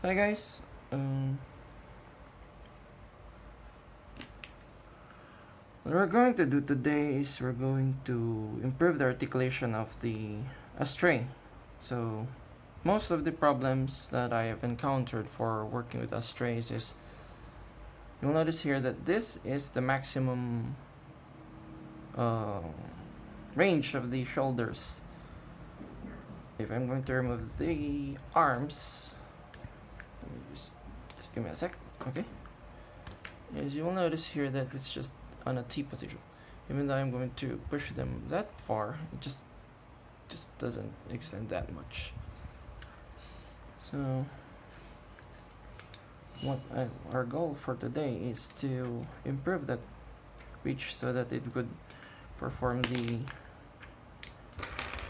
Hi guys, what we're going to do today is we're going to improve the articulation of the Astray. So most of the problems that I have encountered for working with Astrays is you'll notice here that this is the maximum range of the shoulders. If I'm going to remove the arms, let me just give me a sec. Okay, as you will notice here that it's just on a T position. Even though I'm going to push them that far, it just doesn't extend that much. So our goal for today is to improve that reach so that it would perform the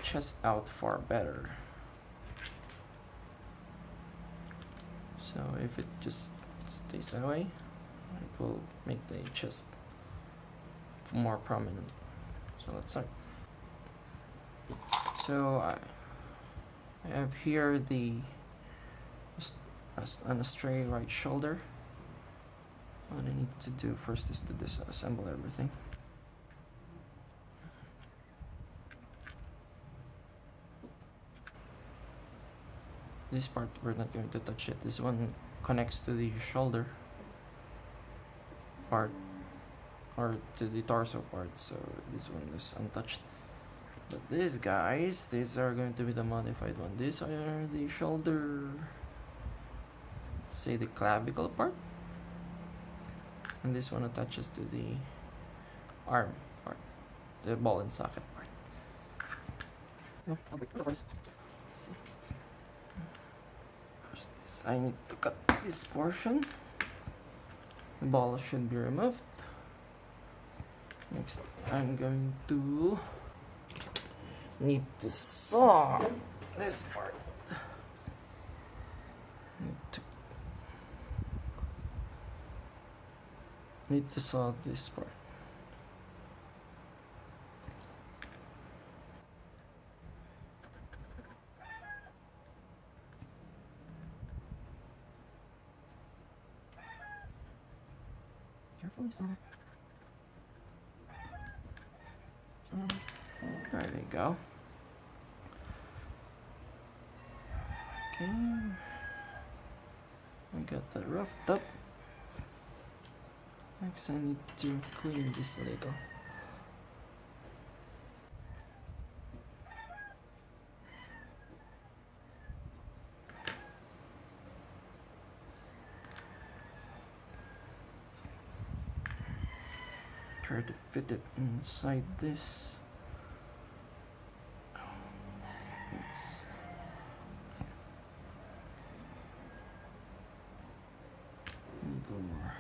chest out far better. So if it just stays that way, it will make the chest more prominent. So let's start. So I have here an Astray right shoulder. What I need to do first is to disassemble everything. This part we're not going to touch it. This one connects to the shoulder part or to the torso part, so this one is untouched. But these guys, these are going to be the modified one. These are the shoulder, let's say the clavicle part, and this one attaches to the arm part, the ball and socket part. Let's see. First is I need to cut this portion. The ball should be removed. Next, I'm going to need to saw this part. Need to saw this part. Carefully saw. There you go. Okay, I got that roughed up. Next I need to clean this a little. Try to fit it inside this. A little more.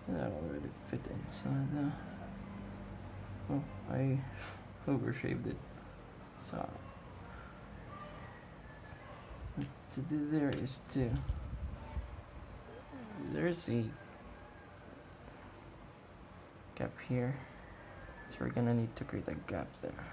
That already fit inside there. Oh, I overshaved it. So what to do there is there's a gap here, so we're gonna need to create a gap there.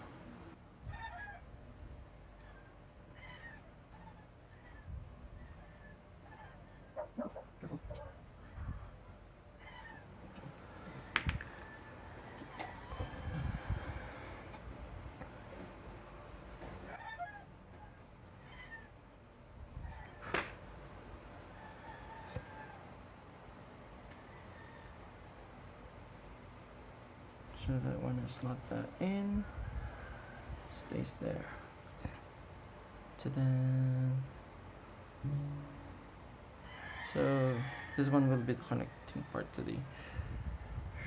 So that when I slot that in, stays there. Ta-da! So this one will be the connecting part to the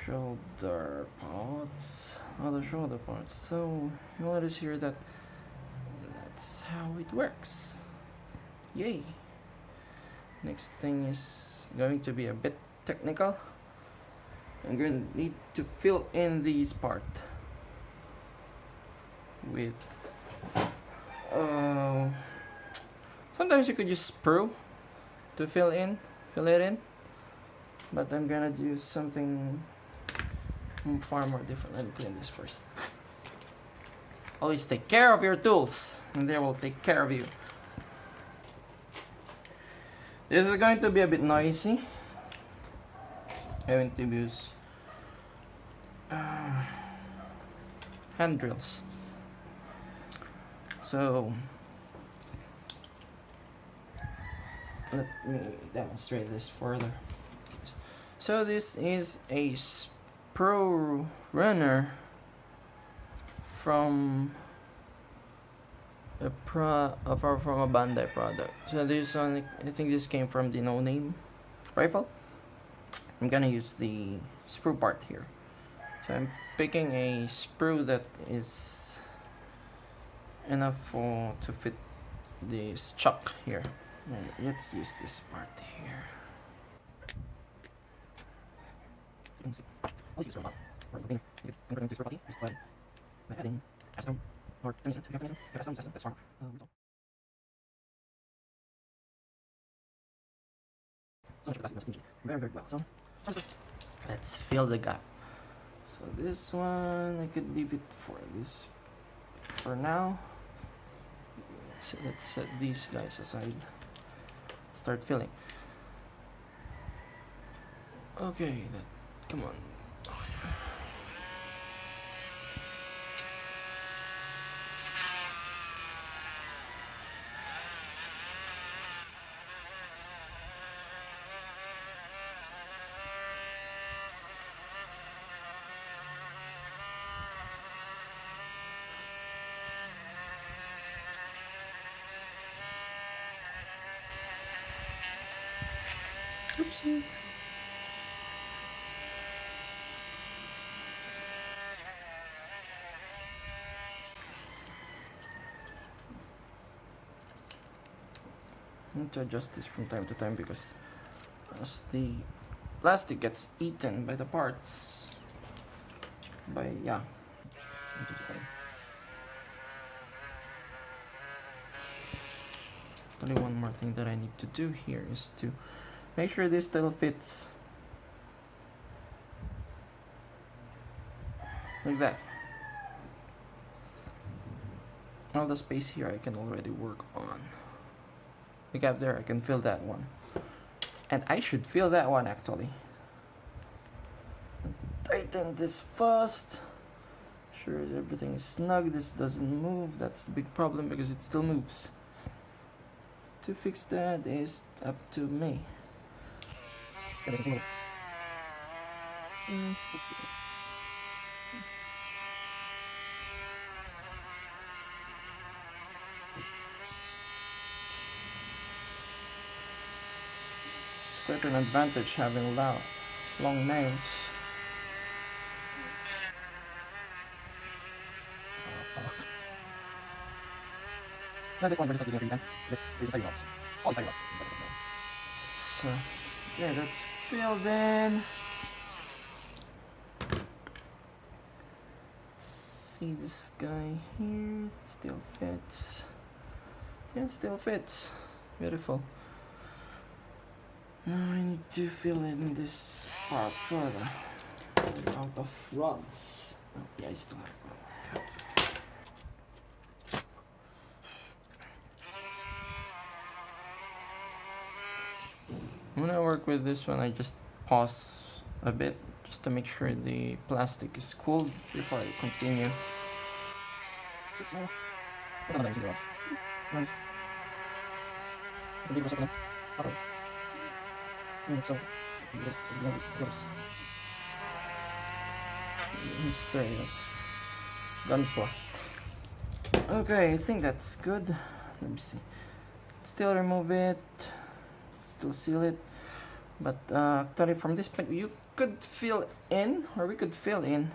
shoulder parts, other shoulder parts. So you'll notice here that that's how it works. Yay! Next thing is going to be a bit technical. I'm going to need to fill in these part with sometimes you could use sprue to fill it in, but I'm gonna do something far more different. Let me clean this first. Always take care of your tools and they will take care of you. This is going to be a bit noisy. I'm going to use hand drills. So let me demonstrate this further. So this is a sprue runner from a Bandai product. So this one, I think this came from the No Name rifle. I'm gonna use the sprue part here. So I'm picking a sprue that is enough to fit this chuck here. And let's use this part here. I'll use this one for looking. You can put into property just by adding acetone or feminism. If you have feminism, that's far more. So much capacity, very, very well. So let's fill the gap. So this one I could leave it for this for now. So let's set these guys aside. Start filling. Okay, come on. Oopsie. I need to adjust this from time to time because as the plastic gets eaten by the parts, Only one more thing that I need to do here is to make sure this still fits like that. All the space here I can already work on. The gap there, I can fill that one. And I should fill that one actually. Tighten this first. Sure everything is snug. This doesn't move. That's the big problem because it still moves. To fix that is up to me. It's quite an advantage having long nails. No, this one we're just not using a 310. We're just using all the side rods. So, yeah, that's filled in. See this guy here, it still fits. Yeah, it still fits. Beautiful. Now I need to fill in this part further. I'm out of rods. Oh, yeah, I still have one. When I work with this one, I just pause a bit just to make sure the plastic is cooled before I continue. Gunpla. Okay, I think that's good. Let me see. Still remove it. Still seal it. But actually from this point, you could fill in, or we could fill in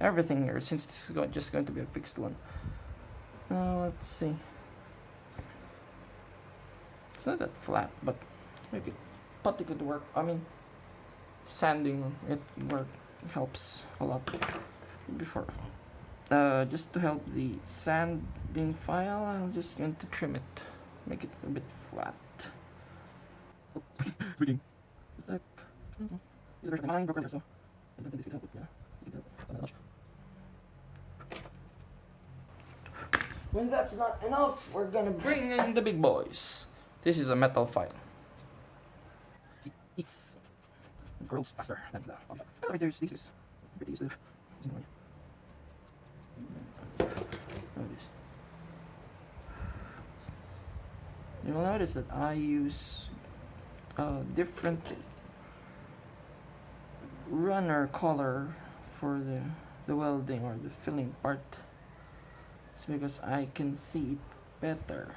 everything here, since this is just going to be a fixed one. Now let's see. It's not that flat, but we could putty could work. I mean, sanding it helps a lot. Before, just to help the sanding file, I'm just going to trim it, make it a bit flat. Freaking. Is that? Is there mine broken or so? I don't think this could help it. Yeah. When that's not enough, we're gonna bring in the big boys. This is a metal file. It grows faster than the elevators. This is pretty easy. You will notice that I use different runner color for the welding or the filling part. It's because I can see it better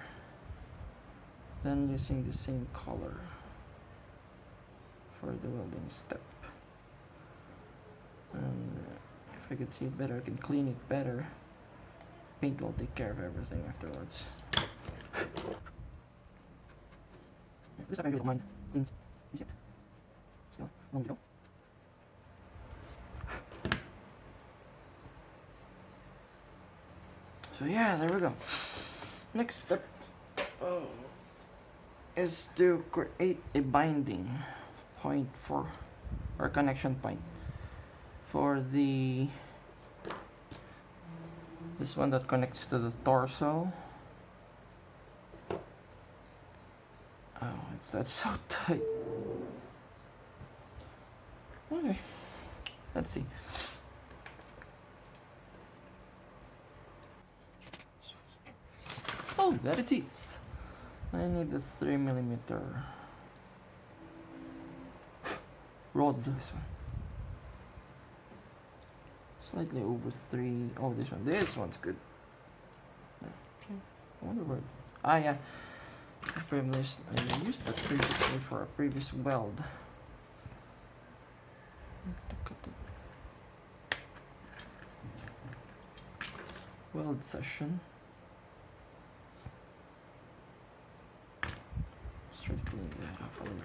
than using the same color for the welding step. And if I can see it better, I can clean it better. Paint will take care of everything afterwards. This I really don't mind. Things is it. Still, long to go. So yeah, there we go. Next step is to create a binding point for, or connection point for this one that connects to the torso. Oh, that's so tight. Okay, let's see. Oh, there it is. I need a 3mm rod. This one. Slightly over 3. Oh, this one. This one's good. Okay. I wonder where. Ah, yeah. I used that previously for a previous weld. Weld session. Just try to clean that off a little.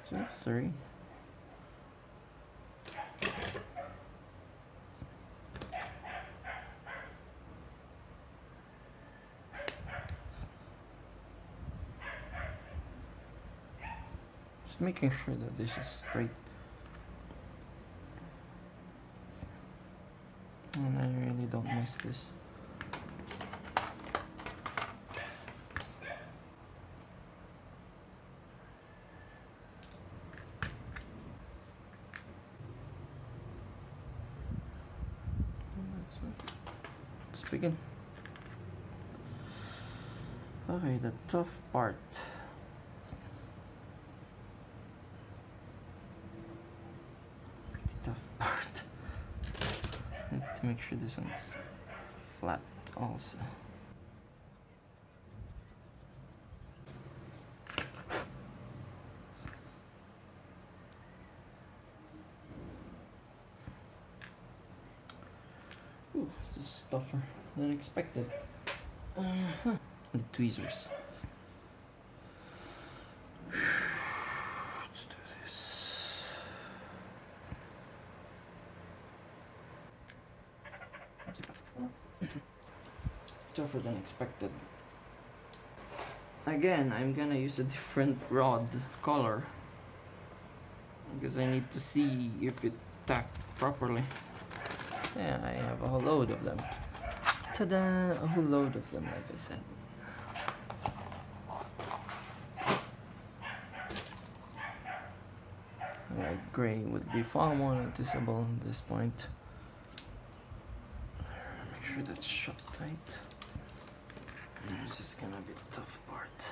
Still 3. Just making sure that this is straight. And I really don't miss this. Let's begin. Okay, the tough part. Pretty tough part. Need to make sure this one's flat also. Ooh, this is tougher than expected. The tweezers. Let's do this. Tougher than expected. Again, I'm gonna use a different rod color because I need to see if it tacked properly. Yeah, I have a whole load of them. Ta-da! A whole load of them, like I said. Light gray would be far more noticeable at this point. Make sure that's shut tight. This is gonna be the tough part.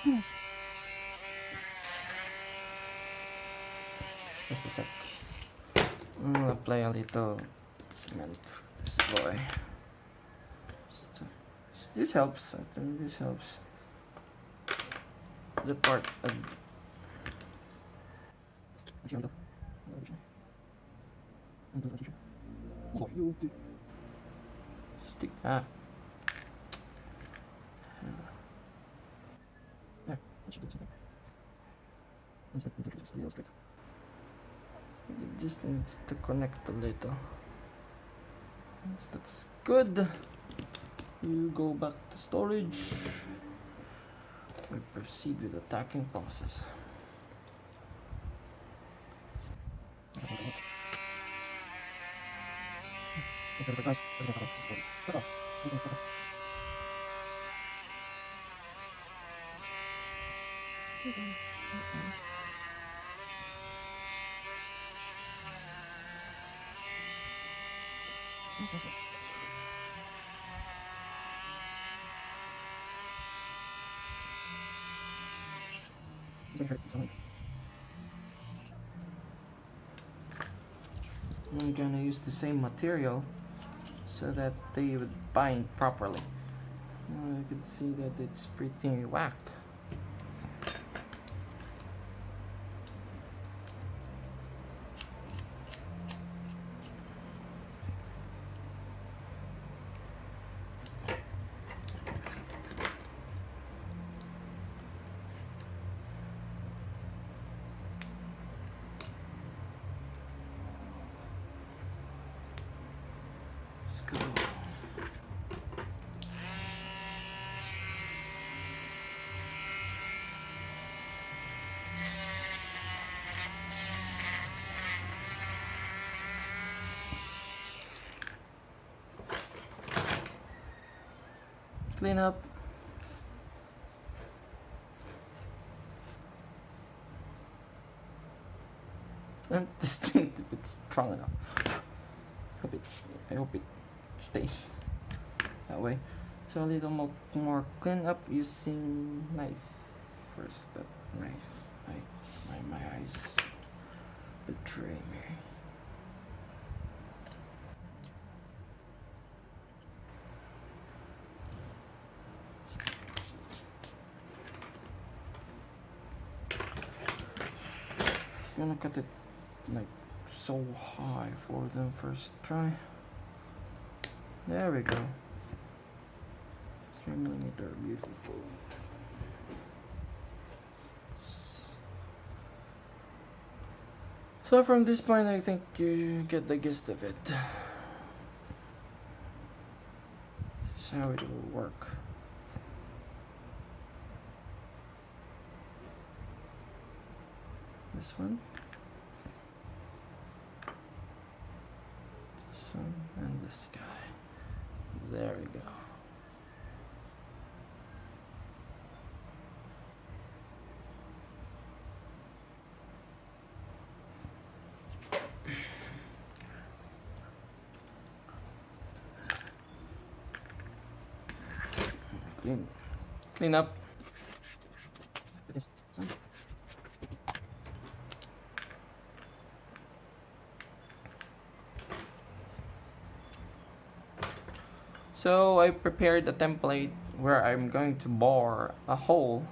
Just a sec. I'll apply a little cement for this boy. This helps. I think this helps. The part of stick. There. It just needs to connect a little. Yes, that's good. You go back to storage. We proceed with the attacking process. I'm gonna use the same material so that they would bind properly. You can see that it's pretty whacked. Clean up. And this thing, if it's strong enough. I hope it stays that way. So a little more clean up using knife. First that knife. My eyes betray me. I'm gonna cut it like so high for them first try. There we go. 3mm, beautiful. So from this point, I think you get the gist of it. This is how it will work. This one, and this guy. There we go. Clean up. So I prepared a template where I'm going to bore a hole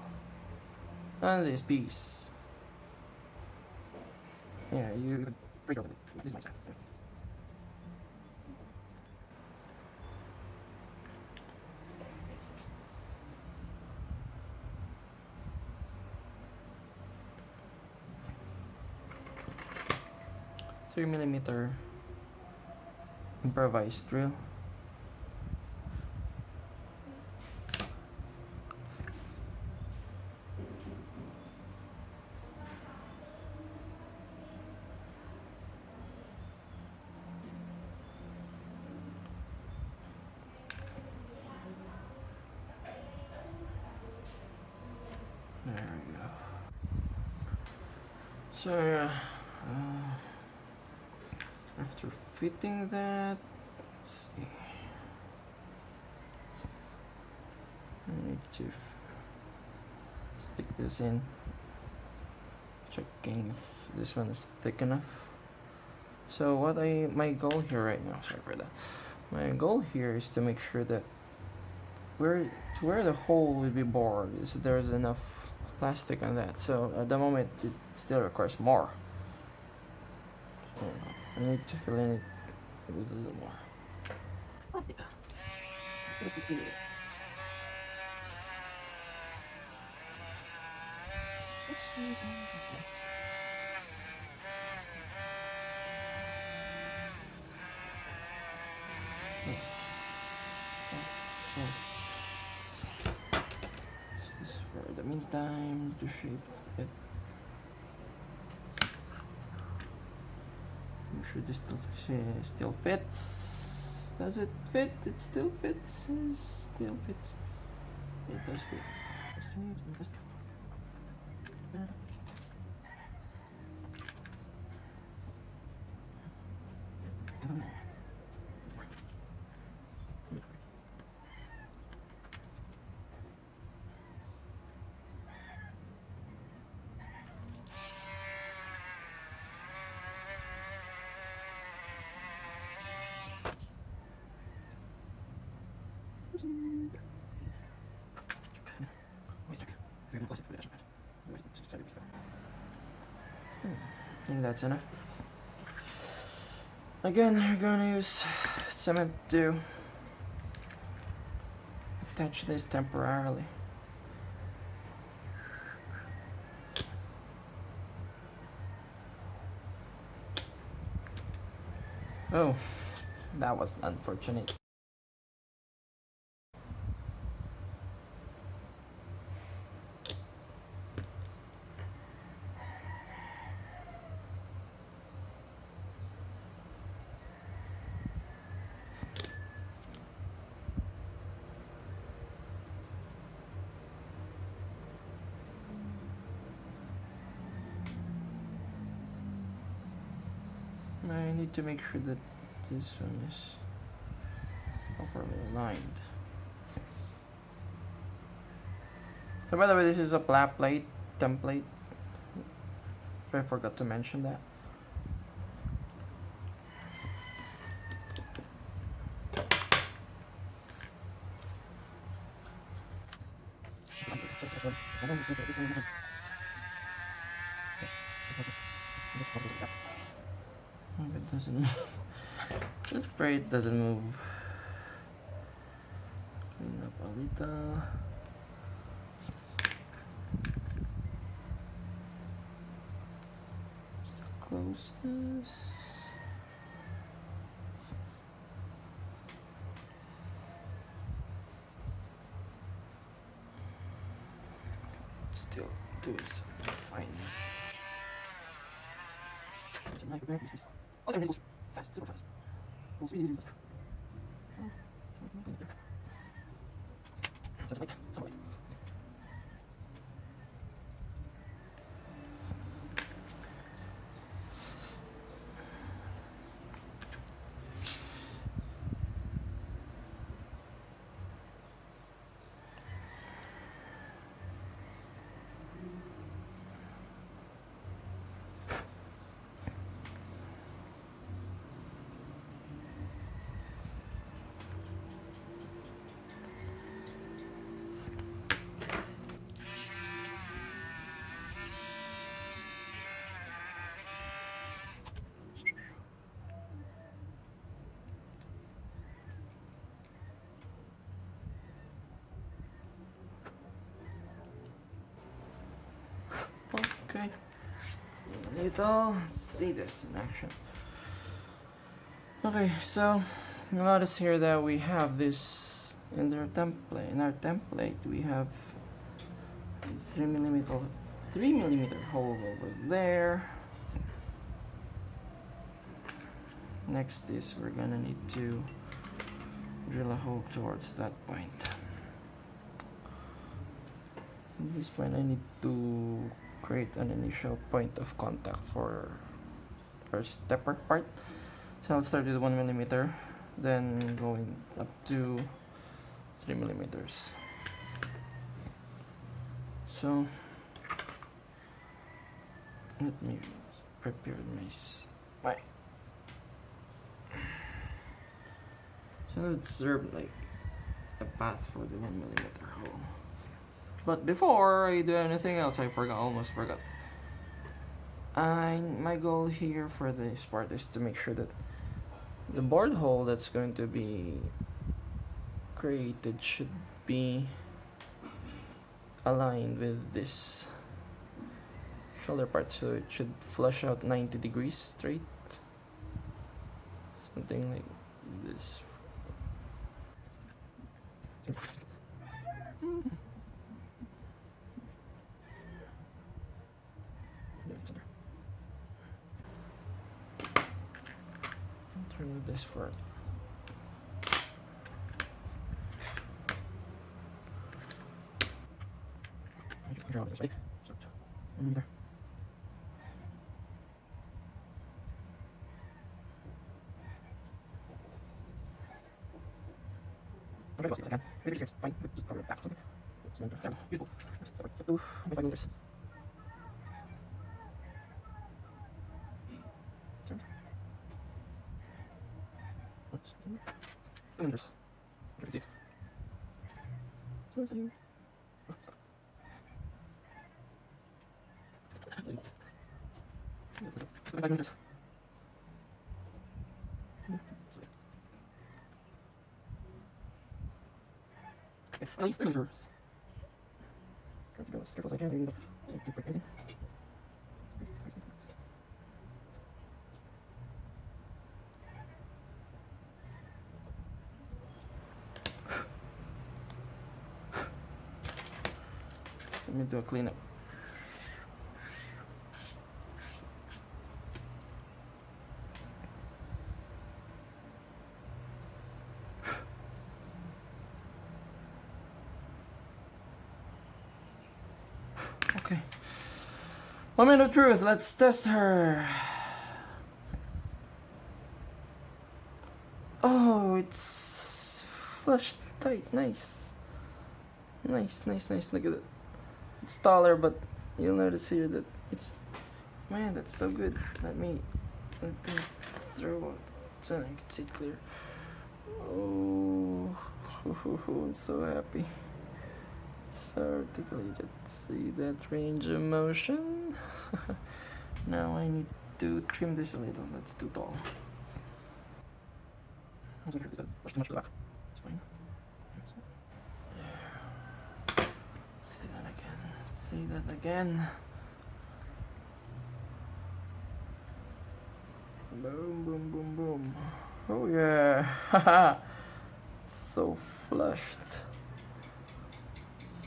on this piece. Yeah, you break it. This is my side. 3mm improvised drill. There we go. So after fitting that, let's see. I need to stick this in, checking if this one is thick enough. So my goal here right now, sorry for that, my goal here is to make sure that where the hole will be bored is there's enough plastic on that. So at the moment it still requires more, so I need to fill in it with a little more plastic. This for the meantime to shape it. Make sure this still fits. Does it fit? It still fits. It still fits. It does fit. I think that's enough. Again, we're gonna use cement to attach this temporarily. Oh, that was unfortunate. I need to make sure that this one is properly aligned. So by the way, this is a flat plate template. I forgot to mention that. It doesn't move. This braid doesn't move. Clean up a little. Still close this. Still doing something fine. Oh, there it goes. Fast, super fast. Goes really, really fast. Somebody. Okay, let's see this in action. Okay, so you notice here that we have this in our template. In our template, we have 3mm hole over there. Next is we're gonna need to drill a hole towards that point. At this point, I need to create an initial point of contact for our stepper part. So I'll start with 1mm, then going up to 3mm. So Let me prepare my so let's observe like the path for the 1mm hole. But before I do anything else, almost forgot. My goal here for this part is to make sure that the board hole that's going to be created should be aligned with this shoulder part, so it should flush out 90 degrees straight, something like this. Remove this for it. Draw this way. There. Okay, close this again. Maybe 6, fine. Just cover it back. Okay. Beautiful. Just select 5 meters. Oops. 2 meters. You can see it. So it's here. Oh, stop. 5 meters. Okay, only 3 meters. Try to go as careful as I can, even though it's too quick, I think. Let me do a cleanup. Okay. Moment of truth, let's test her. Oh, it's flush tight, nice. Nice. Look at it. It's taller, but you'll notice here that it's, man, that's so good. Let me throw it so I can see it clear. Oh, I'm so happy. So articulated. See that range of motion? Now I need to trim this a little. That's too tall. Too much to the back. It's fine. Say that again. Boom. Oh yeah. Haha. So flushed.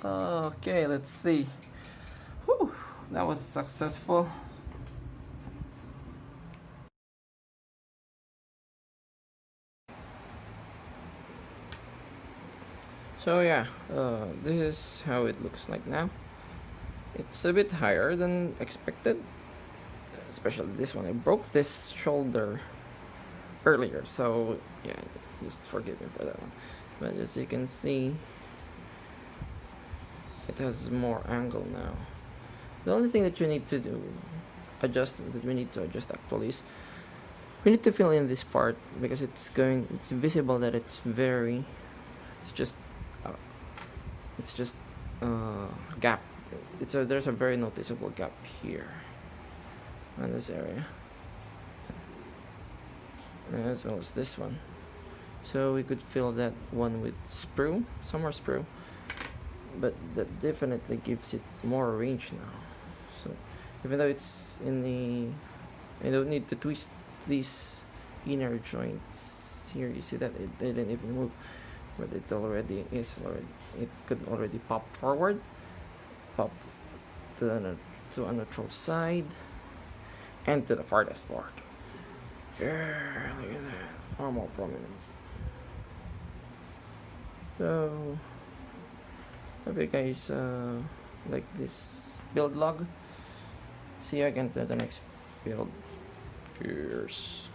Okay, let's see. Whew, that was successful. So yeah, this is how it looks like now. It's a bit higher than expected, especially this one. I broke this shoulder earlier, so yeah, just forgive me for that one. But as you can see, it has more angle now. The only thing that you need to do, we need to adjust actually, is we need to fill in this part because it's visible that it's just gap. There's a very noticeable gap here in this area, as well as this one. So we could fill that one with some more sprue, but that definitely gives it more range now. So even though it's I don't need to twist these inner joints here. You see that it didn't even move, but it could already pop forward, pop to a neutral side, and to the farthest part. Yeah, look at that, far more prominence. So hope you guys like this build log. See you again to the next build. Cheers.